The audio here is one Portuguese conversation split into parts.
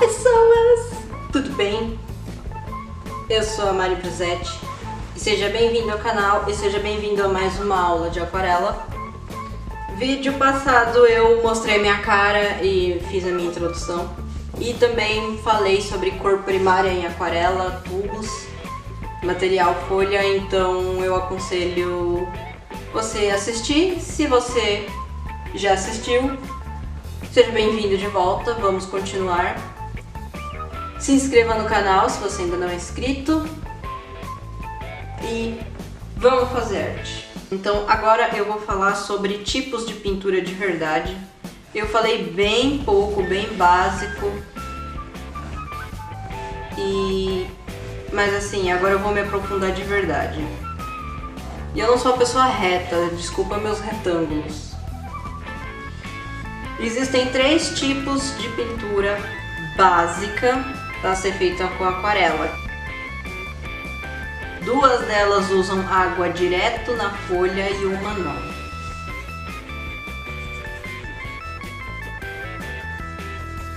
pessoas! Tudo bem? Eu sou a Mari Brusetti e seja bem-vindo ao canal e seja bem-vindo a mais uma aula de aquarela. Vídeo passado eu mostrei minha cara e fiz a minha introdução e também falei sobre cor primária em aquarela, tubos, material folha, então eu aconselho você assistir. Se você já assistiu, seja bem-vindo de volta, vamos continuar. Se inscreva no canal se você ainda não é inscrito e vamos fazer arte. Então agora eu vou falar sobre tipos de pintura de verdade. Eu falei bem pouco, bem básico, mas assim, agora eu vou me aprofundar de verdade. E eu não sou uma pessoa reta, desculpa meus retângulos. Existem 3 tipos de pintura básica para ser feita com aquarela. 2 delas usam água direto na folha e uma não.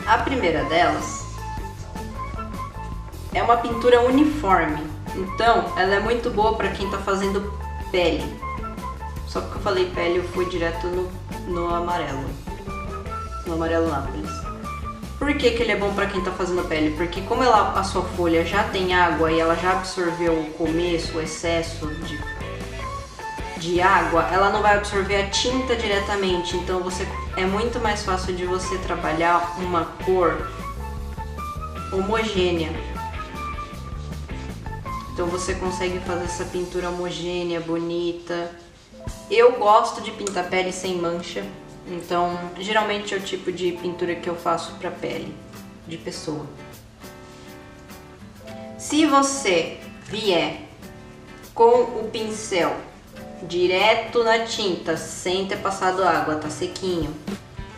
A primeira delas é uma pintura uniforme, então ela é muito boa para quem está fazendo pele. Só que eu falei pele, eu fui direto no amarelo. No amarelo nápoles. Por que ele é bom para quem tá fazendo pele? Porque como a sua folha já tem água e ela já absorveu o começo, o excesso de água, ela não vai absorver a tinta diretamente, então é muito mais fácil de você trabalhar uma cor homogênea. Então você consegue fazer essa pintura homogênea, bonita. Eu gosto de pintar pele sem mancha. Então, geralmente é o tipo de pintura que eu faço para pele de pessoa. Se você vier com o pincel direto na tinta, sem ter passado água, tá sequinho,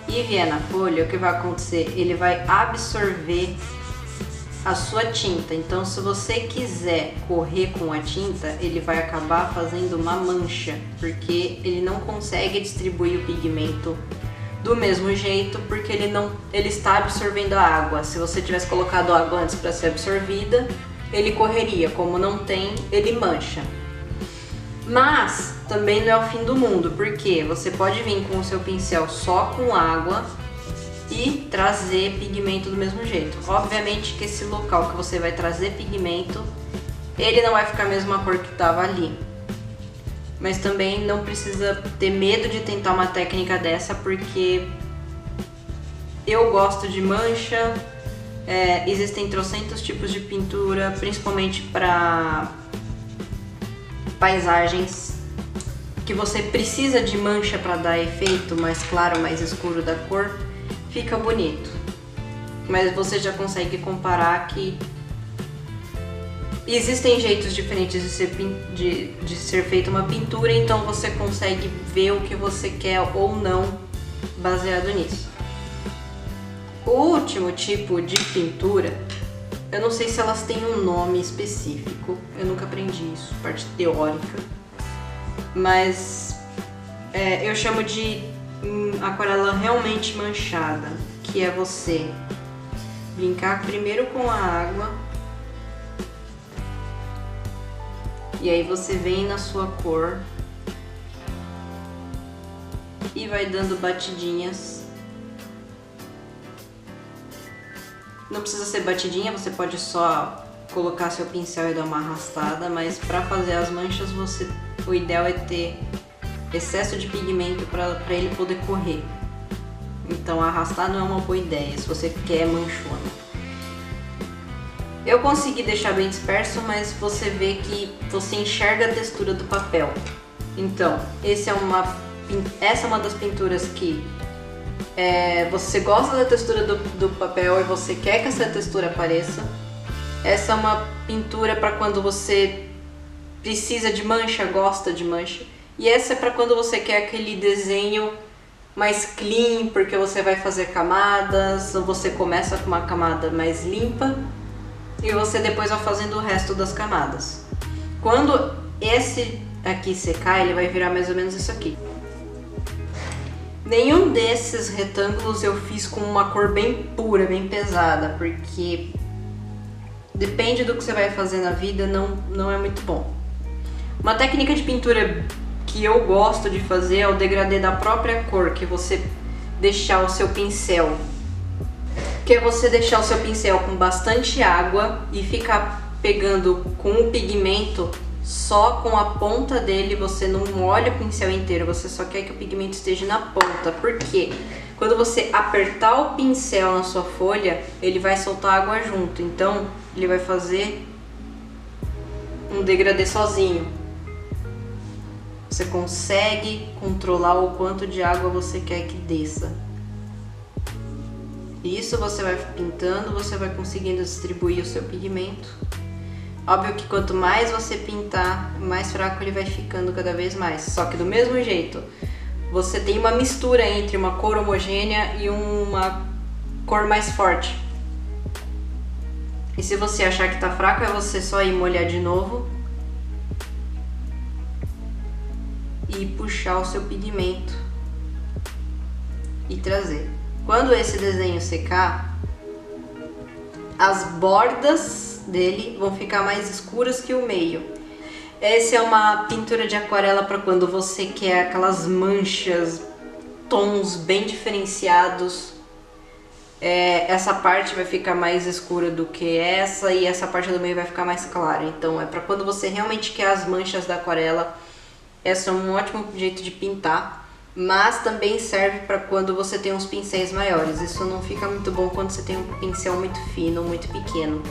e vier na folha, o que vai acontecer? Ele vai absorver a sua tinta. Então, se você quiser correr com a tinta, ele vai acabar fazendo uma mancha, porque ele não consegue distribuir o pigmento do mesmo jeito, porque ele está absorvendo a água. Se você tivesse colocado água antes para ser absorvida, ele correria. Como não tem, ele mancha. Mas também não é o fim do mundo, porque você pode vir com o seu pincel só com água e trazer pigmento do mesmo jeito. Obviamente que esse local que você vai trazer pigmento, ele não vai ficar a mesma cor que estava ali. Mas também não precisa ter medo de tentar uma técnica dessa, porque eu gosto de mancha. Existem trocentos tipos de pintura, principalmente para paisagens, que você precisa de mancha para dar efeito mais claro, mais escuro da cor. Fica bonito, mas você já consegue comparar que existem jeitos diferentes de ser feita uma pintura, então você consegue ver o que você quer ou não baseado nisso. O último tipo de pintura, eu não sei se elas têm um nome específico, eu nunca aprendi isso, parte teórica, mas eu chamo de aquarela realmente manchada, que é você brincar primeiro com a água e aí você vem na sua cor e vai dando batidinhas. Não precisa ser batidinha, você pode só colocar seu pincel e dar uma arrastada, mas para fazer as manchas o ideal é ter excesso de pigmento para ele poder correr. Então arrastar não é uma boa ideia se você quer manchona. Eu consegui deixar bem disperso, mas você vê que você enxerga a textura do papel. Então essa é uma das pinturas que você gosta da textura do papel e você quer que essa textura apareça. Essa é uma pintura para quando você precisa de mancha, gosta de mancha. E essa é para quando você quer aquele desenho mais clean, porque você vai fazer camadas, ou você começa com uma camada mais limpa e você depois vai fazendo o resto das camadas. Quando esse aqui secar, ele vai virar mais ou menos isso aqui. Nenhum desses retângulos eu fiz com uma cor bem pura, bem pesada, porque depende do que você vai fazer na vida, não é muito bom. Uma técnica de pintura que eu gosto de fazer é o degradê da própria cor, que você deixar o seu pincel. Que é você deixar o seu pincel com bastante água e ficar pegando com o pigmento só com a ponta dele. Você não molha o pincel inteiro, você só quer que o pigmento esteja na ponta. Por quê? Quando você apertar o pincel na sua folha, ele vai soltar água junto, então ele vai fazer um degradê sozinho. Você consegue controlar o quanto de água você quer que desça. Isso você vai pintando, você vai conseguindo distribuir o seu pigmento. Óbvio que quanto mais você pintar, mais fraco ele vai ficando cada vez mais. Só que do mesmo jeito, você tem uma mistura entre uma cor homogênea e uma cor mais forte. E se você achar que tá fraco, é você só ir molhar de novo e puxar o seu pigmento e trazer. Quando esse desenho secar, as bordas dele vão ficar mais escuras que o meio. Essa é uma pintura de aquarela para quando você quer aquelas manchas, tons bem diferenciados. Essa parte vai ficar mais escura do que essa e essa parte do meio vai ficar mais clara. Então é para quando você realmente quer as manchas da aquarela. Essa é um ótimo jeito de pintar, mas também serve para quando você tem uns pincéis maiores. Isso não fica muito bom quando você tem um pincel muito fino, muito pequeno.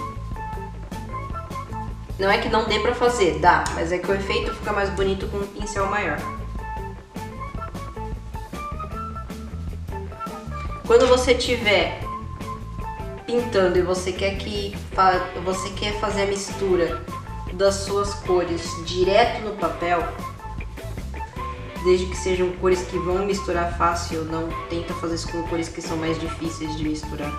Não é que não dê pra fazer, dá, mas é que o efeito fica mais bonito com um pincel maior. Quando você estiver pintando e você quer fazer a mistura das suas cores direto no papel, desde que sejam cores que vão misturar fácil, não tenta fazer isso com cores que são mais difíceis de misturar.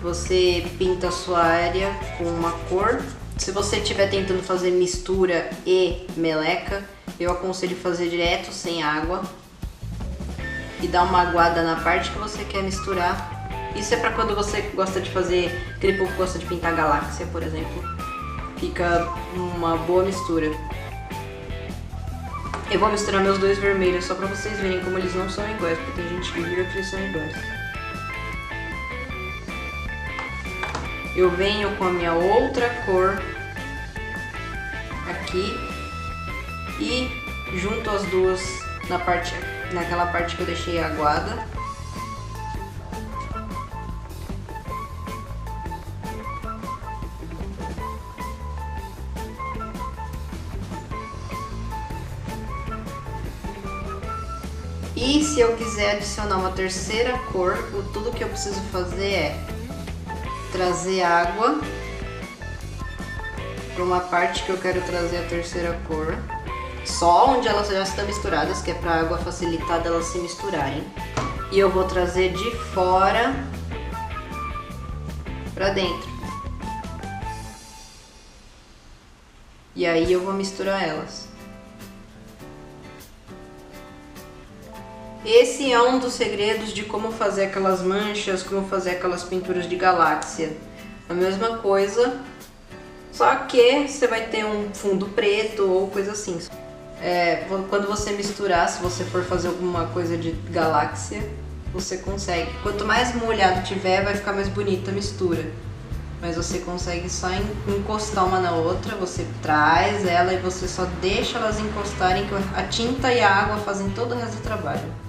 Você pinta a sua área com uma cor. Se você estiver tentando fazer mistura e meleca, eu aconselho fazer direto, sem água, e dar uma aguada na parte que você quer misturar. Isso é para quando você gosta de fazer, aquele povo que gosta de pintar galáxia, por exemplo. Fica uma boa mistura. Eu vou misturar meus dois vermelhos só pra vocês verem como eles não são iguais, porque tem gente que vira que eles são iguais. Eu venho com a minha outra cor aqui e junto as duas naquela parte que eu deixei aguada. E se eu quiser adicionar uma terceira cor, tudo que eu preciso fazer é trazer água para uma parte que eu quero trazer a terceira cor, só onde elas já estão misturadas, que é para a água facilitar delas se misturarem. E eu vou trazer de fora para dentro. E aí eu vou misturar elas. Esse é um dos segredos de como fazer aquelas manchas, como fazer aquelas pinturas de galáxia. A mesma coisa, só que você vai ter um fundo preto ou coisa assim. Quando você misturar, se você for fazer alguma coisa de galáxia, você consegue. Quanto mais molhado tiver, vai ficar mais bonita a mistura. Mas você consegue só encostar uma na outra, você traz ela e você só deixa elas encostarem, que a tinta e a água fazem todo o resto do trabalho.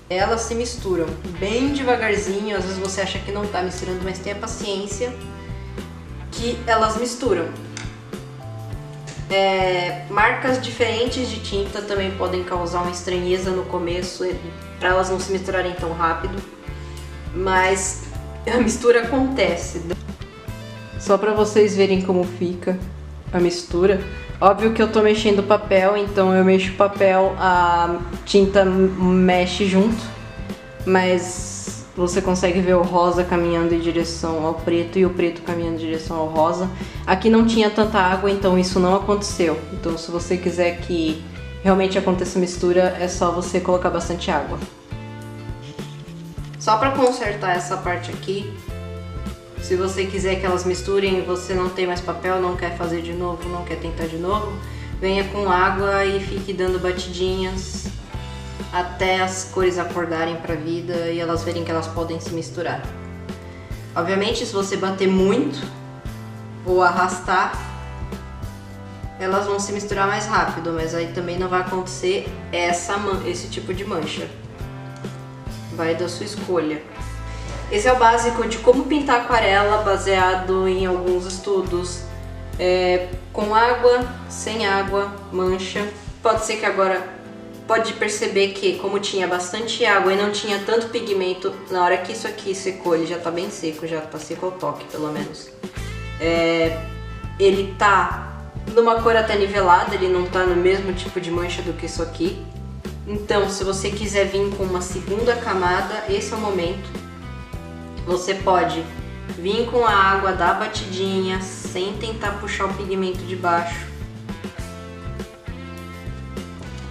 Elas se misturam bem devagarzinho, às vezes você acha que não tá misturando, mas tenha paciência que elas misturam. Marcas diferentes de tinta também podem causar uma estranheza no começo, para elas não se misturarem tão rápido, mas a mistura acontece. Só para vocês verem como fica a mistura. Óbvio que eu tô mexendo o papel, então eu mexo o papel, a tinta mexe junto, mas você consegue ver o rosa caminhando em direção ao preto e o preto caminhando em direção ao rosa. Aqui não tinha tanta água, então isso não aconteceu. Então se você quiser que realmente aconteça mistura, é só você colocar bastante água. Só para consertar essa parte aqui, se você quiser que elas misturem, você não tem mais papel, não quer fazer de novo, não quer tentar de novo, venha com água e fique dando batidinhas até as cores acordarem para a vida e elas verem que elas podem se misturar. Obviamente, se você bater muito ou arrastar, elas vão se misturar mais rápido, mas aí também não vai acontecer esse tipo de mancha. Vai da sua escolha. Esse é o básico de como pintar aquarela, baseado em alguns estudos. Com água, sem água, mancha. Pode ser que agora, pode perceber que como tinha bastante água e não tinha tanto pigmento, na hora que isso aqui secou, ele já tá bem seco, já tá seco ao toque pelo menos. Ele tá numa cor até nivelada, ele não tá no mesmo tipo de mancha do que isso aqui. Então, se você quiser vir com uma segunda camada, esse é o momento. Você pode vir com a água, dar batidinha, sem tentar puxar o pigmento de baixo.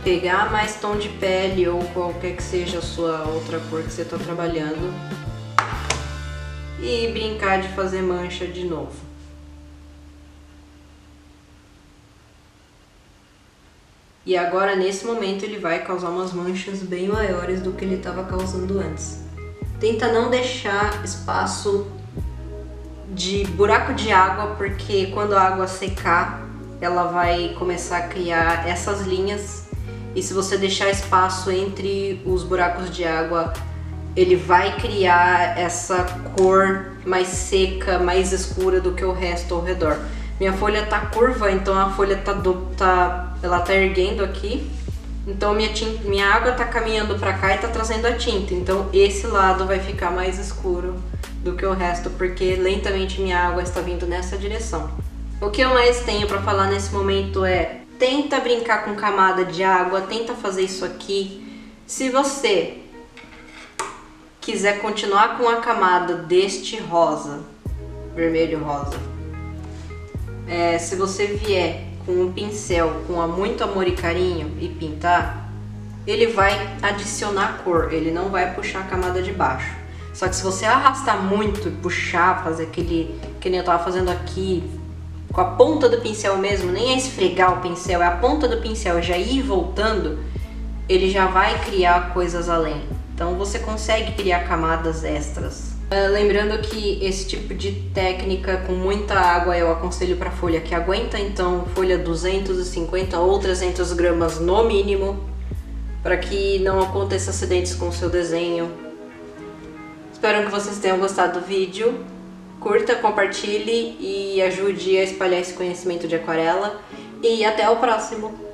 Pegar mais tom de pele ou qualquer que seja a sua outra cor que você está trabalhando. E brincar de fazer mancha de novo. E agora, nesse momento, ele vai causar umas manchas bem maiores do que ele estava causando antes. Tenta não deixar espaço de buraco de água, porque quando a água secar, ela vai começar a criar essas linhas. E se você deixar espaço entre os buracos de água, ele vai criar essa cor mais seca, mais escura do que o resto ao redor. Minha folha tá curva, então a folha ela tá erguendo aqui, então minha água tá caminhando pra cá e tá trazendo a tinta, então esse lado vai ficar mais escuro do que o resto, porque lentamente minha água está vindo nessa direção. O que eu mais tenho pra falar nesse momento é, tenta brincar com camada de água, tenta fazer isso aqui. Se você quiser continuar com a camada deste rosa, vermelho rosa, se você vier com um pincel com muito amor e carinho e pintar, ele vai adicionar cor, ele não vai puxar a camada de baixo. Só que se você arrastar muito e puxar, fazer aquele que nem eu tava fazendo aqui, com a ponta do pincel mesmo, nem é esfregar o pincel, é a ponta do pincel já ir voltando, ele já vai criar coisas além. Então você consegue criar camadas extras. Lembrando que esse tipo de técnica com muita água eu aconselho para folha que aguenta, então folha 250 ou 300 gramas no mínimo, para que não aconteça acidentes com o seu desenho. Espero que vocês tenham gostado do vídeo. Curta, compartilhe e ajude a espalhar esse conhecimento de aquarela. E até o próximo!